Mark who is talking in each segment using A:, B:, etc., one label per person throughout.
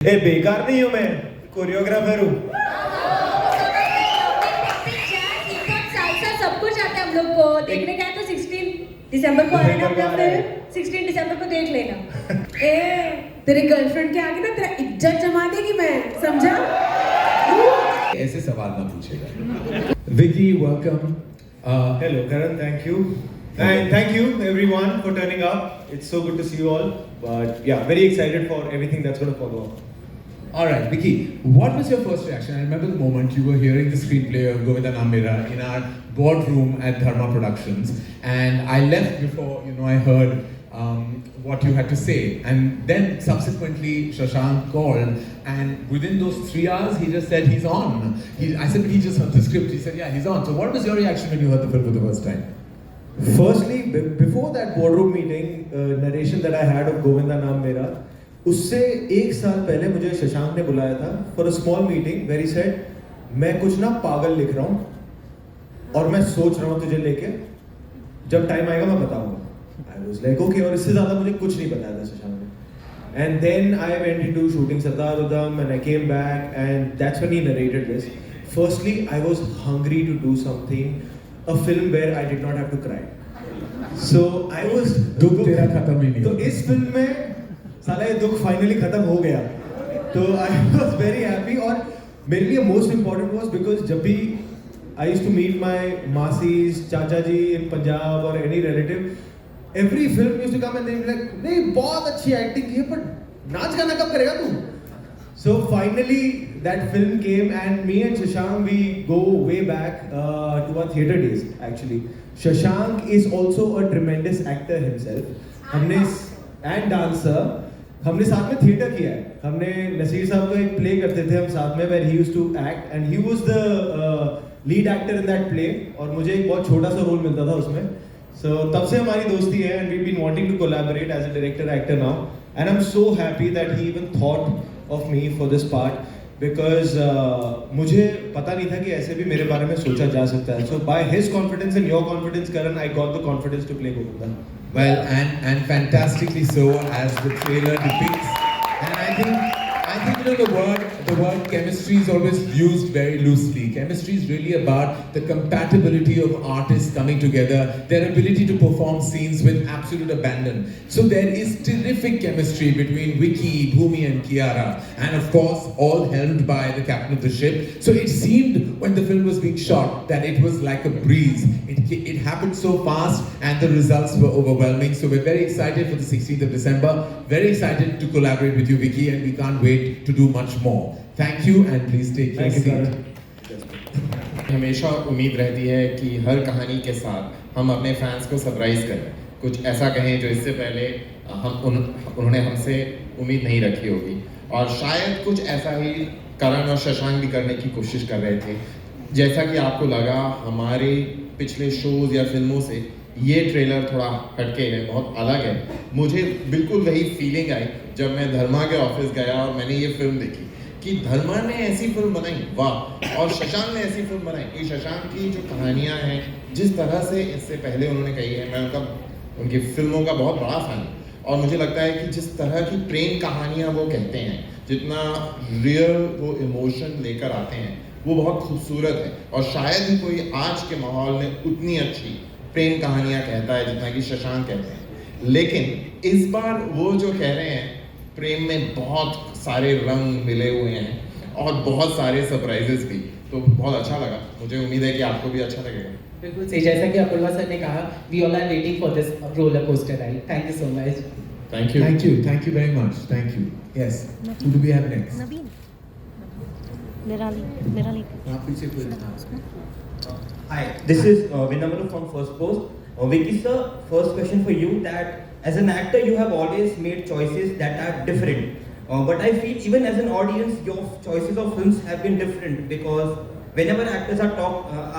A: ए बेकार नहीं हूँ मैं, कोरियोग्राफर हूँ।
B: सब कुछ आता है हम लोग को देखने का है तो 16 दिसंबर को आ रहा है अपना फिल्म, 16 दिसंबर को देख लेना।
C: ए तेरे गर्लफ्रेंड के आगे ना तेरा इज्जत जमा देगी मैं, समझा?
D: ऐसे सवाल ना पूछेगा। Vicky welcome.
A: Hello Karan, thank you. And thank you everyone for turning up. It's so good to see you all. But yeah, very excited for everything that's going to follow up.
D: All right, Vicky, what was your first reaction? I remember the moment you were hearing the screenplay of Govinda Naam Mera in our boardroom at Dharma Productions, and I left before I heard what you had to say, and then subsequently Shashank called, and within those 3 hours he just said he's on. I said he just heard the script. He said yeah, he's on. So what was your reaction when you heard the film for the first time?
A: Firstly, before that boardroom meeting, narration that I had of Govinda Naam Mera, उससे 1 साल पहले मुझे शशांक ने बुलाया था for a small meeting where he said मैं कुछ ना पागल लिख रहा हूँ और मैं सोच रहा हूँ तुझे लेके, जब टाइम आएगा मैं बताऊंगा। I was like okay, और इससे ज़्यादा मुझे कुछ नहीं बताया था शशांक ने। And then I went into shooting Sardar Udham and I came back and that's when he narrated this. Firstly, I was hungry to do something, a film where I did not have to cry. So I was
D: दुख तेरा खत्म ही नहीं।
A: तो इस film में साला ये दुख फाइनली खत्म हो गया, तो आई वॉज वेरी हैप्पी। और मेरे लिए मोस्ट इम्पॉर्टेंट वॉज बिकॉज जब भी I used to meet my masis, chacha ji in Punjab और any relative, every film used to come and they like नहीं बहुत अच्छी एक्टिंग की है पर नाच गाना कब करेगा तू? So finally that film came and me and Shashank we go way back to our theatre days actually. Shashank is also a tremendous actor himself. हमने and dancer, हमने साथ में थिएटर किया है। हमने नसीर साहब को एक प्ले करते थे हम साथ में where he used to act and he was the lead actor in that play और मुझे एक बहुत छोटा सा रोल मिलता था उसमें। So तब से हमारी दोस्ती है and we've been wanting to collaborate as a director actor now and I'm so happy that he even thought of me for this part because मुझे पता नहीं था कि ऐसे भी मेरे बारे में सोचा जा सकता है। So by his confidence and your confidence Karan, I got the confidence to play Govinda.
D: Well, and fantastically so, as the trailer depicts. And I think the word chemistry is always used very loosely. Chemistry is really about the compatibility of artists coming together, their ability to perform scenes with absolute abandon. So there is terrific chemistry between Vicky, Bhumi and Kiara, and of course all helmed by the captain of the ship. So it seemed when the film was being shot that it was like a breeze. It happened so fast and the results were overwhelming. So we're very excited for the 16th of December. Very excited to collaborate with you, Vicky, and we can't wait to do much more. Thank you and please take your seat.
E: हमेशा उम्मीद रहती है कि हर कहानी के साथ हम अपने फैंस को सरप्राइज करें, कुछ ऐसा कहें जो इससे पहले उन्होंने हमसे उम्मीद नहीं रखी होगी, और शायद कुछ ऐसा ही करण और शशांक भी करने की कोशिश कर रहे थे। जैसा कि आपको लगा हमारे पिछले शोज या फिल्मों से ये ट्रेलर थोड़ा हटके है, बहुत अलग है। मुझे बिल्कुल वही फीलिंग आई जब मैं धर्मा के ऑफिस गया और मैंने ये फिल्म देखी कि धर्मा ने ऐसी फिल्म बनाई, वाह, और शशांक ने ऐसी फिल्म बनाई कि शशांक की जो कहानियाँ हैं जिस तरह से इससे पहले उन्होंने कही है, मैं उनकी फिल्मों का बहुत बड़ा फैन हूँ और मुझे लगता है कि जिस तरह की प्रेम कहानियाँ वो कहते हैं, जितना रियल वो इमोशन लेकर आते हैं वो बहुत खूबसूरत है और शायद ही कोई आज के माहौल में उतनी अच्छी प्रेम कहानियाँ कहता है जितना कि शशांक कहते हैं। लेकिन इस बार वो जो कह रहे हैं प्रेम में बहुत सारे रंग मिले हुए हैं और बहुत सारे सरप्राइजेस भी, तो बहुत अच्छा लगा। मुझे उम्मीद है कि आपको भी अच्छा लगेगा।
C: बिल्कुल सही, जैसा कि अपूर्वा सर ने कहा, we all are waiting for this roller coaster ride. Thank you so much.
E: Thank you.
D: Thank you very much. Thank you. Yes. Who do we have next?
F: Naveen. Nirali.
D: आप पीछे कोई
G: Hi, this is Vinamra from First Post. Vicky sir, first question for you that as an actor you have always made choices that are different. But I feel even as an audience your choices of films have been different because whenever actors are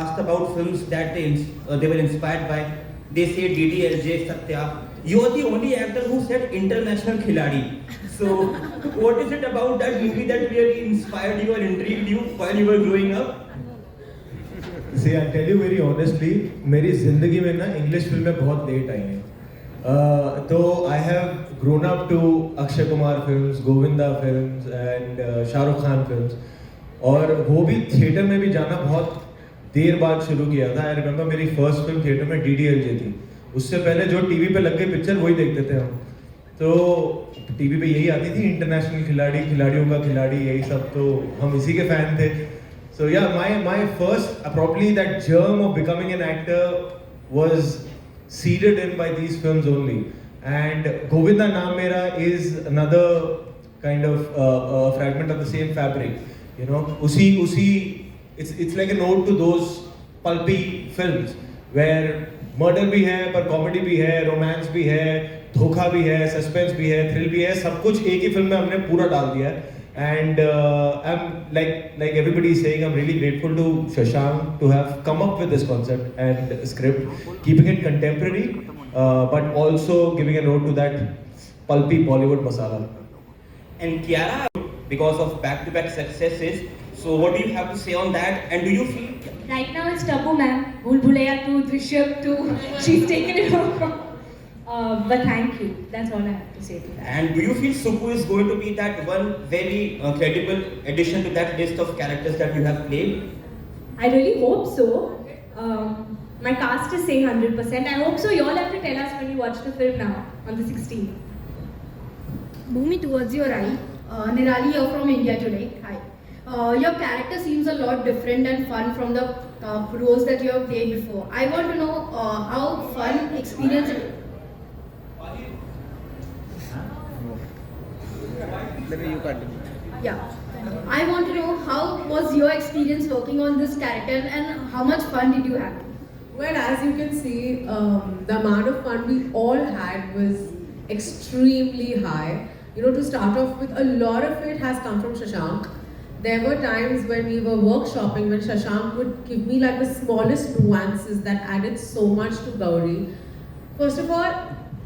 G: asked about films that they were inspired by, they say DDLJ, Satya. You are the only actor who said international khiladi. So what is it about that movie that really inspired you or intrigued you while you were growing up?
A: See, I'll tell you very honestly, मेरी जिंदगी में ना English फिल्में बहुत late आई हैं। तो I have grown up to Akshay Kumar films, Govinda films and Shah Rukh Khan films. और वो भी थिएटर में भी जाना बहुत देर बाद शुरू किया था. आई रिमेंबर मेरी फर्स्ट फिल्म थिएटर में DDLJ थी. उससे पहले जो टीवी पे लग गई पिक्चर वही देखते थे हम. तो टीवी पे यही आती थी, इंटरनेशनल खिलाड़ी, खिलाड़ियों का खिलाड़ी, यही सब. तो हम इसी के फैन थे. So yeah, my first probably that germ of becoming an actor was seeded in by these films only. And Govinda Naam Mera is another kind of fragment of the same fabric. You know, it's like a nod to those pulpy films where murder भी है, पर comedy भी है, romance भी है, धोखा भी है, suspense भी है, thrill भी है, सब कुछ एक ही फिल्म में हमने पूरा डाल दिया है. And I'm like everybody is saying, I'm really grateful to Shashank to have come up with this concept and script, keeping it contemporary, but also giving a note to that pulpy Bollywood masala.
G: And Kiara, because of back-to-back successes, so what do you have to say on that? And do you feel
B: Right now it's Tabu ma'am. Bhool Bhulaiya 2, Drishyam 2. She's taken it over. But thank you. That's all I have to say to that.
G: And do you feel Supu is going to be that one very credible addition to that list of characters that you have played?
B: I really hope so. My cast is saying 100%. I hope so. You all have to tell us when you watch the film now on the 16th.
F: Bhumi, towards your right. Nirali, you're from India today. Hi. Your character seems a lot different and fun from the roles that you have played before. I want to know how fun experience. Yeah. I want to know how was your experience working on this character and how much fun did you have?
H: Well, as you can see, the amount of fun we all had was extremely high. You know, to start off with, a lot of it has come from Shashank. There were times when we were workshopping when Shashank would give me like the smallest nuances that added so much to Gauri. First of all,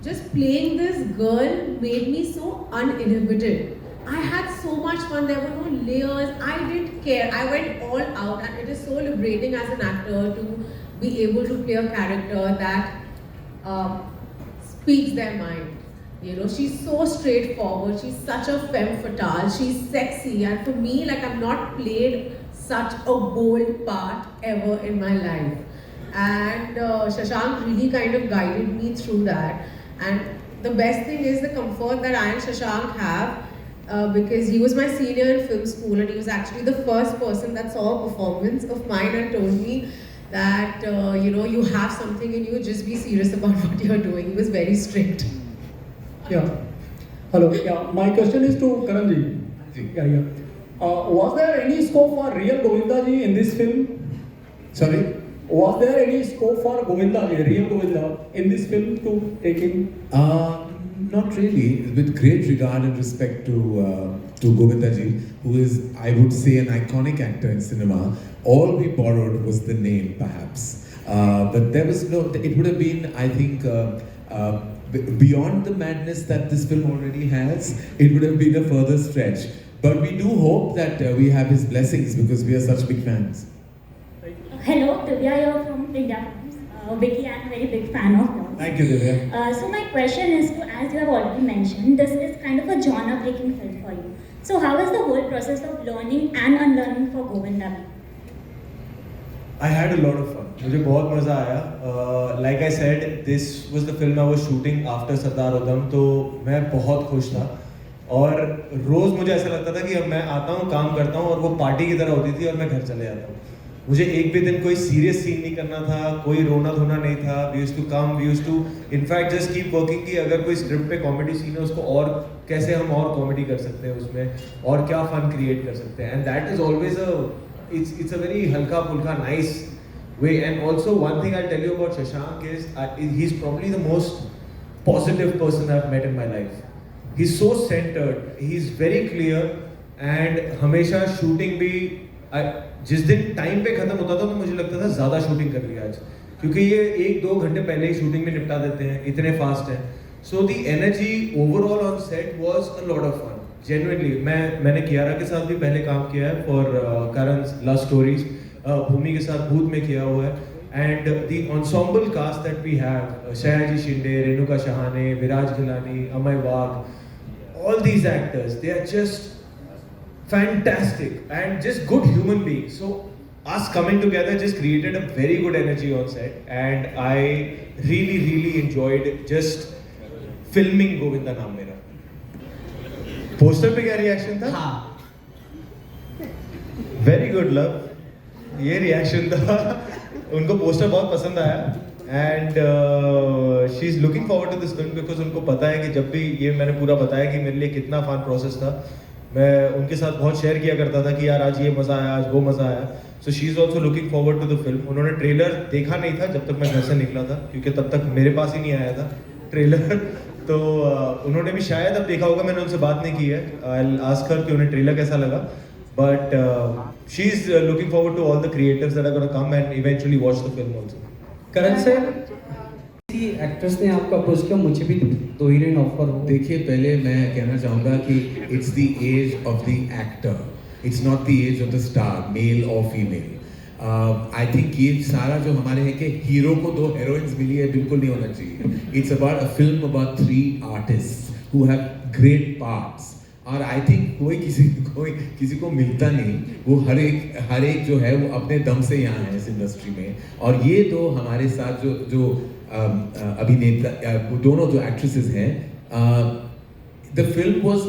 H: just playing this girl made me so uninhibited. I had so much fun, there were no layers, I didn't care, I went all out, and it is so liberating as an actor to be able to play a character that speaks their mind. You know, she's so straightforward, she's such a femme fatale, she's sexy, and for me, like, I've not played such a bold part ever in my life. And Shashank really kind of guided me through that. And the best thing is the comfort that I and Shashank have, because he was my senior in film school and he was actually the first person that saw a performance of mine and told me that, you know, you have something in you, just be serious about what you're doing. He was very strict.
I: Yeah. Hello. Yeah. My question is to Karanji. Yeah. Was there any scope for real Govinda ji in this film?
D: Sorry?
I: Was there any scope for Govinda ji, real Govinda, in this film to take in?
D: Not really. With great regard and respect to Govinda ji, who is, I would say, an iconic actor in cinema. All we borrowed was the name, perhaps. But there was no. It would have been, I think, beyond the madness that this film already has. It would have been a further stretch. But we do hope that we have his blessings because we are such big fans.
J: Hello, Divya here from India. Vicky, I'm a very big fan of yours.
A: Thank you, Divya.
J: So my question is to, as you have already mentioned, this is kind of a genre-breaking film for you. So how is the whole process of learning and unlearning for Govinda?
A: I had a lot of fun. मुझे बहुत मज़ा आया. Like I said, this was the film I was shooting after Sardar Udham, तो मैं बहुत खुश था. और रोज़ मुझे ऐसा लगता था कि अब मैं आता हूँ, काम करता हूँ और वो पार्टी की तरह होती थी और मैं घर चले जाता हूँ. मुझे एक भी दिन कोई सीरियस सीन नहीं करना था, कोई रोना धोना नहीं था. We used to come, we used to in fact just keep working कि अगर कोई स्क्रिप्ट पे कॉमेडी सीन है उसको और कैसे हम और कॉमेडी कर सकते हैं उसमें और क्या फन क्रिएट कर सकते हैं. And that is always it's a very हल्का फुल्का nice way. And also one thing I'll tell you about Shashank is he's probably the most positive person I've met in my life. He's so centered, he's very clear, and हमेशा shooting भी जिस दिन time पे खत्म होता था तो मुझे लगता था ज़्यादा शूटिंग कर लिया आज, क्योंकि ये 1-2 घंटे पहले ही शूटिंग में निपटा देते हैं, इतने फास्ट हैं. So the energy overall on set was a lot of fun. Genuinely मैंने कियारा के साथ भी पहले काम किया है for Karan's love stories, Bhumi के साथ भूत में किया हुआ है. And the ensemble cast that we have, Shayaji Shinde, Renuka Shahane, Viraj Gilani, Amay Wagh, all these actors, they are just fantastic and just good human beings. So us coming together just created a very good energy on set, and I really enjoyed just filming Govinda Naam Mera. Poster पे क्या reaction था?
C: हाँ.
A: Very good love, ये reaction था. उनको poster बहुत पसंद आया and she is looking forward to this film because उनको पता है कि जब भी ये मैंने पूरा बताया कि मेरे लिए कितना फन प्रोसेस था, मैं उनके साथ बहुत शेयर किया करता था कि यार आज ये मज़ा आया, आज वो मज़ा आया. So she is also looking forward to the film. उन्होंने ट्रेलर देखा नहीं था जब तक मैं घर से निकला था, क्योंकि तब तक मेरे पास ही नहीं आया था ट्रेलर. तो उन्होंने भी शायद अब देखा होगा, मैंने उनसे बात नहीं की है. आई विल आस्क हर कि उन्हें ट्रेलर कैसा लगा. But she is looking forward to all the creators that are gonna come and eventually watch the film also.
I: Karan sir, किसी एक्ट्रेस ने आपको अप्रोच किया, मुझे भी 2 हीरोइन ऑफर हो?
D: देखिए, पहले मैं कहना चाहूँगा कि it's the age of the actor, it's not the age of the star, male और फीमेल. आई थिंक ये सारा जो हमारे है कि हीरो को 2 हीरोइंस मिली है, बिल्कुल नहीं होना चाहिए. It's about a film about 3 artist who have great parts. और आई थिंक कोई किसी को मिलता नहीं. वो हर एक जो है वो अपने दम से यहाँ है इस इंडस्ट्री में. और ये तो हमारे साथ जो अभिनेता, दोनों जो एक्ट्रेसेस हैं, the film was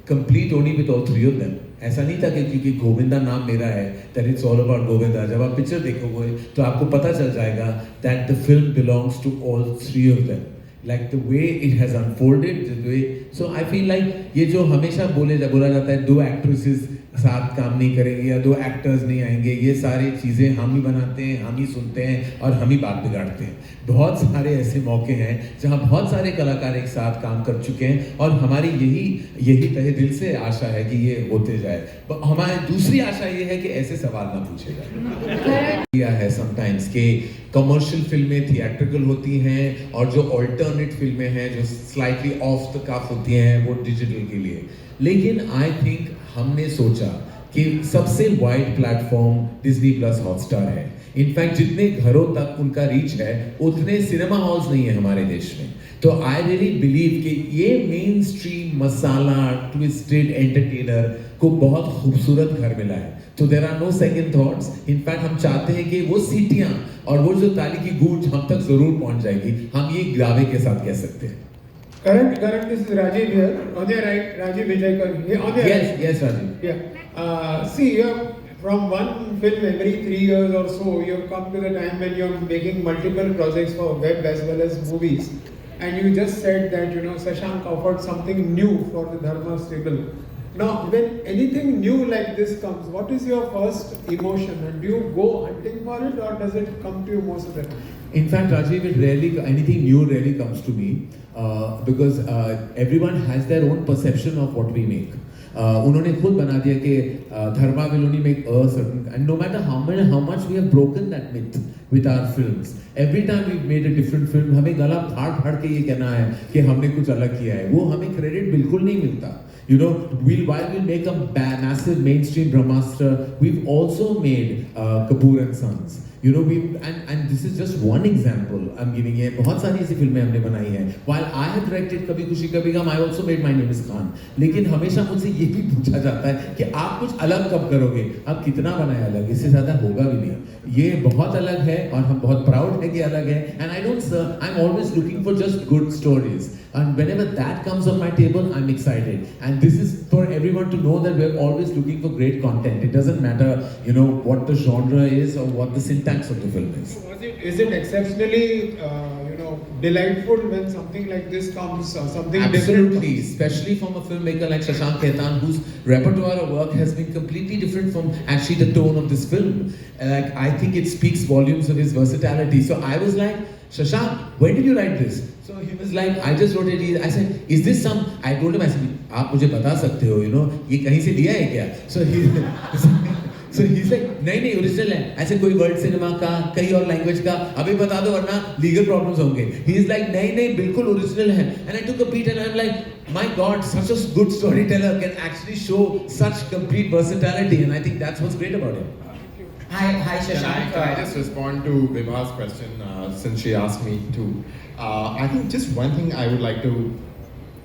D: complete only with all 3 of them. ऐसा नहीं था कि क्योंकि गोविंदा नाम मेरा है that it's all about Govinda. जब आप पिक्चर देखोगे तो आपको पता चल जाएगा that the film belongs to all 3 of them. Like the way it has unfolded, the way, so I feel like ये जो हमेशा बोला जाता है 2 एक्ट्रेसेस साथ काम नहीं करेंगे या 2 एक्टर्स नहीं आएंगे, ये सारी चीज़ें हम ही बनाते हैं, हम ही सुनते हैं और हम ही बात बिगाड़ते हैं. बहुत सारे ऐसे मौके हैं जहाँ बहुत सारे कलाकार एक साथ काम कर चुके हैं और हमारी यही तहे दिल से आशा है कि ये होते जाए. हमारी दूसरी आशा ये है कि ऐसे सवाल ना पूछे जाए. यह है समटाइम्स कि कमर्शियल फिल्में थिएट्रिकल होती हैं और जो ऑल्टरनेट फिल्में हैं जो स्लाइटली ऑफ द कफ होती हैं वो डिजिटल के लिए. लेकिन आई थिंक हमने सोचा कि सबसे wide platform Disney plus Hotstar है. इनफैक्ट जितने घरों तक उनका रीच है उतने सिनेमा हॉल्स नहीं है हमारे देश में. तो आई रियली बिलीव कि ये mainstream masala twisted entertainer को बहुत खूबसूरत घर मिला है. तो there are no second thoughts. In fact हम चाहते हैं कि वो सीटियां और वो जो ताली की गूंज हम तक जरूर पहुंच जाएगी. हम ये दावे के साथ कह सकते हैं.
K: Karan, this is Rajiv here. On your right, Rajiv Vijayakar. On your right.
D: Yes, Rajiv.
K: Yeah. See, you're from one film every 3 years or so, you've come to the time when you're making multiple projects for web as well as movies. And you just said that, Shashank offered something new for the Dharma stable. Now, when anything new like this comes, what is your first emotion? And do you go hunting for it or does it come to you most of the time?
D: In fact, Rajiv, anything new rarely comes to me because everyone has their own perception of what we make. उन्होंने खुद बना दिया कि धर्मा will only make a certain, and no matter how much we have broken that myth with our films, every time we've made a different film, हमें गला फाड़ के ये कहना है कि हमने कुछ अलग किया है. वो हमें क्रेडिट बिल्कुल नहीं मिलता. While we'll make a massive mainstream Brahmastra, we've also made Kapoor and Sons. And this is just one example I'm giving you. बहुत सारी ऐसी फिल्में हमने बनाई हैं. While I have directed कभी खुशी कभी गम, I also made My Name Is Khan. लेकिन हमेशा मुझसे ये भी पूछा जाता है कि आप कुछ अलग कब करोगे? आप कितना बनाए अलग? इससे ज़्यादा होगा भी नहीं. ये बहुत अलग है और हम बहुत प्राउड है कि अलग है. And I'm always looking for just good stories. And whenever that comes on my table, I'm excited. And this is for everyone to know that we're always looking for great content. It doesn't matter, what the genre is or what the syntax of the film is.
K: Is it exceptionally, delightful when something like this comes, something
D: Absolutely,
K: different?
D: especially from a filmmaker like Shashank Khaitan, whose repertoire of work has been completely different from actually the tone of this film. I think it speaks volumes of his versatility. So I was like, Shashank, when did you write this? So he was like, I just wrote it. I said, is this some? I told him, I said, आप मुझे बता सकते हो, ये कहीं से लिया है क्या? So he's like, नहीं ओरिजिनल है. ऐसे कोई वर्ल्ड सिनेमा का, कई और लैंग्वेज का, अभी बता दो वरना लीगल प्रॉब्लम्स होंगे. He is like, नहीं बिल्कुल ओरिजिनल है. And I took a beat and I'm like, my God, such a good storyteller can actually show such complete versatility, and I think that's what's great about him.
C: Hi,
E: Can
C: Shashank.
E: I just respond to Vibha's question since she asked me to? I think just one thing I would like to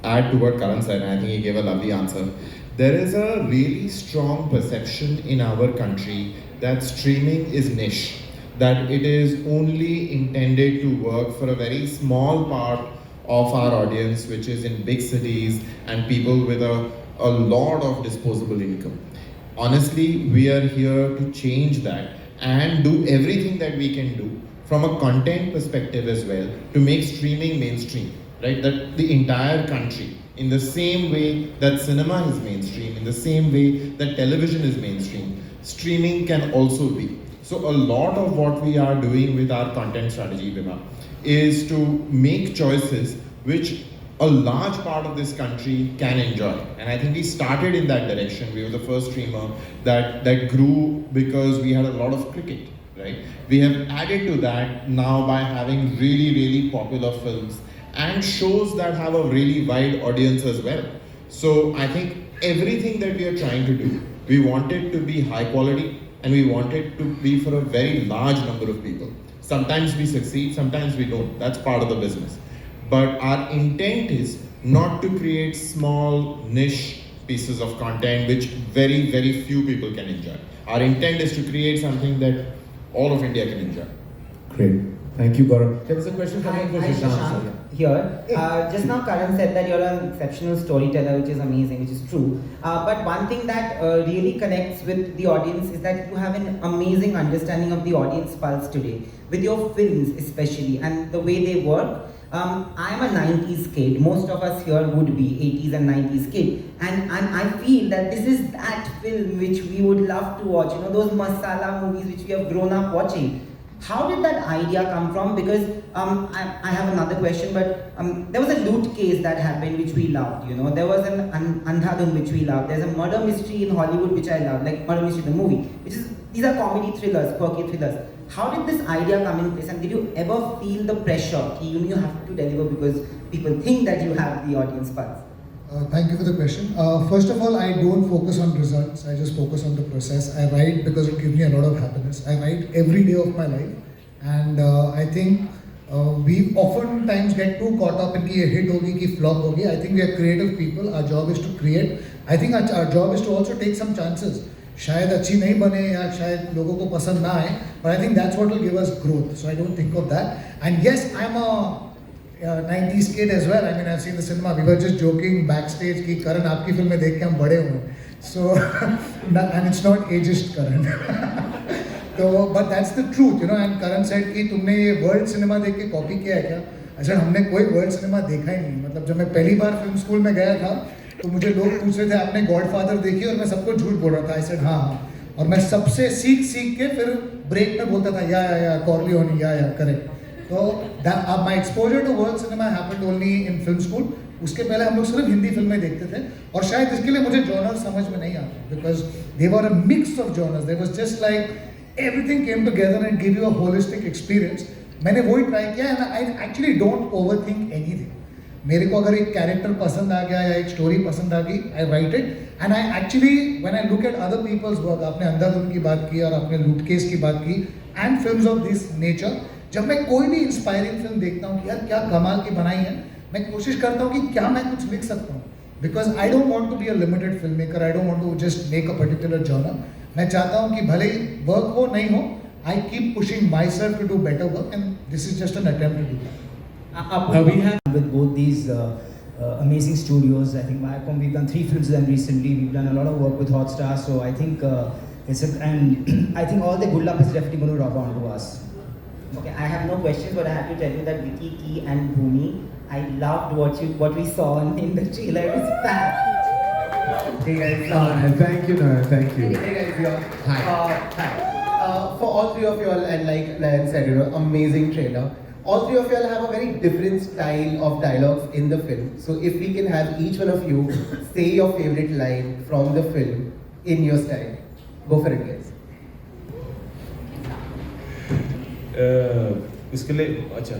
E: add to what Karan said, and I think he gave a lovely answer. There is a really strong perception in our country that streaming is niche, that it is only intended to work for a very small part of our audience, which is in big cities and people with a lot of disposable income. Honestly, we are here to change that and do everything that we can do from a content perspective as well to make streaming mainstream, right? That the entire country, in the same way that cinema is mainstream, in the same way that television is mainstream, streaming can also be. So a lot of what we are doing with our content strategy, Vibha, is to make choices which a large part of this country can enjoy. And I think we started in that direction. We were the first streamer that grew because we had a lot of cricket, right? We have added to that now by having really, really popular films and shows that have a really wide audience as well. So I think everything that we are trying to do, we want it to be high quality and we want it to be for a very large number of people. Sometimes we succeed, sometimes we don't. That's part of the business. But our intent is not to create small niche pieces of content which very, very few people can enjoy. Our intent is to create something that all of India can enjoy.
D: Great. Thank you, Gaurav. There was a question coming for
C: Hi,
D: Shashank.
C: Here. Just now Karan said that you're an exceptional storyteller, which is amazing, which is true. But one thing that really connects with the audience is that you have an amazing understanding of the audience pulse today, with your films especially, and the way they work. I'm a 90s kid, most of us here would be 80s and 90s kid, and I feel that this is that film which we would love to watch, you know, those masala movies which we have grown up watching. How did that idea come from? Because I have another question, but there was a loot case that happened which we loved, you know, there was an Andhadhun which we loved, there's a murder mystery in Hollywood which I love, like Murder Mystery the movie, which is, these are comedy thrillers, quirky thrillers. How did this idea come in place, and did you ever feel the pressure that you have to deliver because people think that you have the audience pulse?
L: Thank you for the question. First of all, I don't focus on results, I just focus on the process. I write because it gives me a lot of happiness. I write every day of my life, and I think we oftentimes get too caught up in ki ye hit hogi ki flop hogi. I think we are creative people, our job is to create. I think our job is to also take some chances. शायद अच्छी नहीं बने या शायद लोगों को पसंद ना आए, but I think that's what will give us growth. So I don't think of that. And yes, I'm a 90s kid as well. I mean, I've seen the cinema. We were just joking backstage कि करण आपकी फिल्में देख के हम बड़े हुए. So and it's not ageist Karan. So but that's the truth, you know. And Karan said कि तुमने ये world cinema देख के copy किया है क्या? अच्छा, हमने कोई world cinema देखा ही नहीं. मतलब जब मैं पहली बार film school में गया था, तो मुझे लोग पूछ रहे थे आपने गॉडफादर देखी, और मैं सबको झूठ बोल रहा था. आई सेड हाँ, और मैं सबसे सीख के फिर ब्रेक में बोलता था या कॉर्लियोनी या करेक्ट. तो my exposure to world cinema happened only in film school. उसके पहले हम लोग सिर्फ हिंदी फिल्में देखते थे, और शायद इसके लिए मुझे जॉनर्स समझ में नहीं आते, because they were a mix of genres. There was just like everything came together and give you a holistic experience. मैंने वही ट्राई किया, and I actually don't overthink anything. मेरे को अगर एक कैरेक्टर पसंद आ गया या एक स्टोरी पसंद आ गई, I write it. And I actually when I look at other people's work, आपने अंधाधुन की बात की और आपने लूट केस की बात की, and films of this nature, जब मैं कोई भी इंस्पायरिंग फिल्म देखता हूँ कि यार क्या कमाल की बनाई है, मैं कोशिश करता हूँ कि क्या मैं कुछ लिख सकता हूँ. Because I don't want to be a limited film maker, I don't want to just make a particular genre. मैं चाहता हूँ कि भले ही वर्क हो नहीं हो, I keep pushing myself to do better work, and this is just an attempt to do that.
M: We have with both these amazing studios. I think Viacom, we've done 3 films with them recently. We've done a lot of work with Hotstar. So I think and I think all the good luck is definitely going to rub on to us.
C: Okay, I have no questions, but I have to tell you that Vicky, Ki and Bhumi, I loved what we saw in the trailer. It was fab.
D: Hey guys, thank you, Nara, thank you.
N: Hey guys, yeah.
D: Hi.
N: For all 3 of you all, and like Nayan said, you know, amazing trailer. All 3 of you all have a very different style of dialogues in the film. So if we can have each one of you say your favorite line from the film in your style. Go for it, guys.
A: इसके लिए अच्छा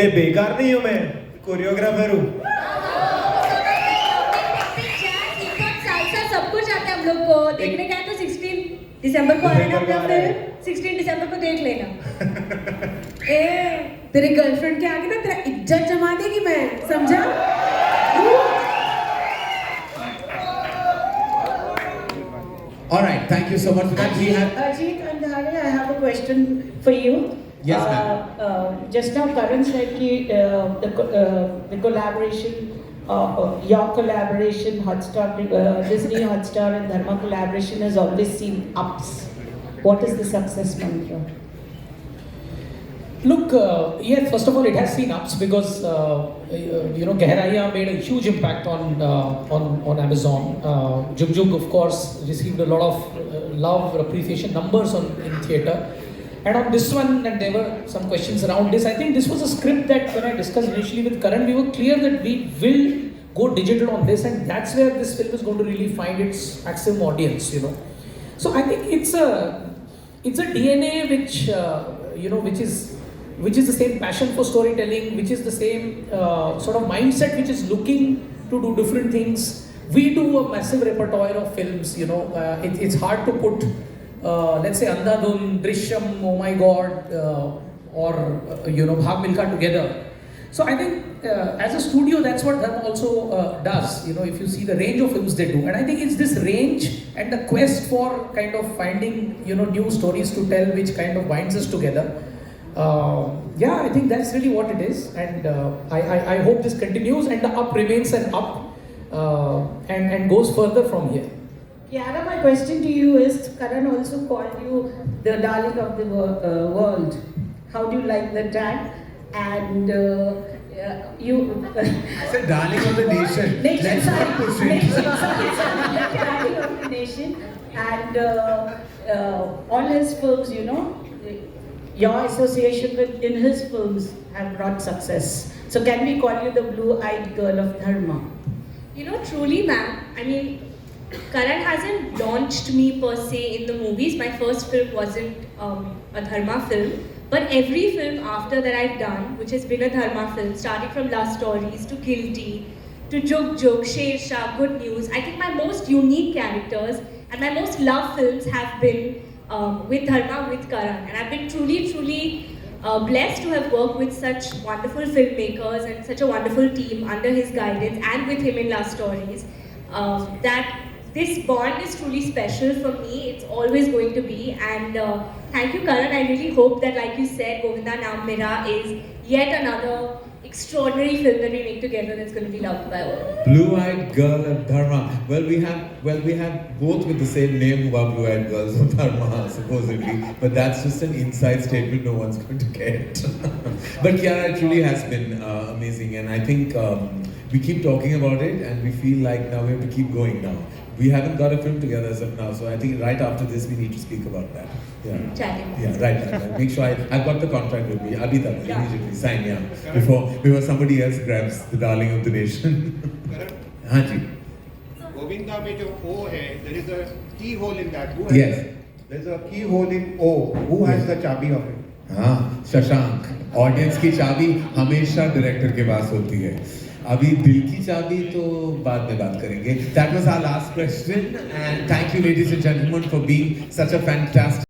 A: ए बेकार नहीं हूँ मैं, choreographer हूँ.
B: सब कुछ आता है हम लोग को. देखने का है तो 16 दिसंबर को आ रहा है ना अपना फिल्म, 16 दिसंबर को देख लेना।
H: तेरे गर्लफ्रेंड के आगे ना तेरा इज्जत जमा देगी मैं, समझा?
D: All right, thank you so much for that. We have
O: Ajit and Dhani, I have a question for you.
D: Yes, ma'am.
O: Just now Karan said the collaboration, your collaboration, Hotstar, Disney Hotstar and Dharma collaboration has always seen ups. What is the success mantra?
I: Look, yes, first of all, it has seen ups because Gehraiya made a huge impact on Amazon. Jug Jug, of course, received a lot of love, appreciation, numbers in theatre. And on this one, and there were some questions around this. I think this was a script that when I discussed initially with Karan, we were clear that we will go digital on this, and that's where this film is going to really find its maximum audience. So I think it's a DNA which is the same passion for storytelling, which is the same sort of mindset, which is looking to do different things. We do a massive repertoire of films. It's hard to put, let's say, Andhadhun, Drishyam, oh my God, or Bhag Milkha together. So I think as a studio, that's what Dharma also does. If you see the range of films they do, and I think it's this range and the quest for kind of finding new stories to tell, which kind of binds us together. I think that's really what it is, and I hope this continues and the up remains an up and goes further from here.
O: Kiara, my question to you is, Karan also called you the darling of the world. How do you like the tag? And you...
D: I said darling of the nation.
O: Nation, sorry.
D: Darling
O: of the nation. And all his films, your association in his films have brought success. So can we call you the blue-eyed girl of Dharma?
B: Truly, ma'am. I mean, Karan hasn't launched me per se in the movies. My first film wasn't a Dharma film. But every film after that I've done, which has been a Dharma film, starting from Love Stories to Guilty, to Jug Jug, Sher Shah, Good News, I think my most unique characters and my most loved films have been with Dharma, with Karan. And I've been truly blessed to have worked with such wonderful filmmakers and such a wonderful team under his guidance and with him in Love Stories. That this bond is truly special for me. It's always going to be. And thank you, Karan. I really hope that, like you said, Govinda Naam Mera is yet another extraordinary film that we make together that's going to be loved by all.
D: Blue-eyed girl of Dharma. Well, we have both with the same name who are blue-eyed girls of Dharma, supposedly. But that's just an inside statement no one's going to get. But Kiara, it truly has been amazing, and I think we keep talking about it, and we feel like now we have to keep going now. We haven't got a film together as of now, so I think right after this we need to speak about that. Yeah.
B: Chatting.
D: Yeah, right. Make sure I've got the contract with me. Abhi immediately sign, yeah. Before somebody else grabs the darling of the nation. Haji.
K: Govinda mein jo O hai, there is a keyhole in that.
D: Yes.
K: There's a keyhole in O. Who has the chabi of it?
D: Shashank. Audience की चाबी हमेशा director के पास होती है. अभी दिल की चाबी तो बाद में बात करेंगे. That was our last question, and thank you, ladies and gentlemen, for being such a fantastic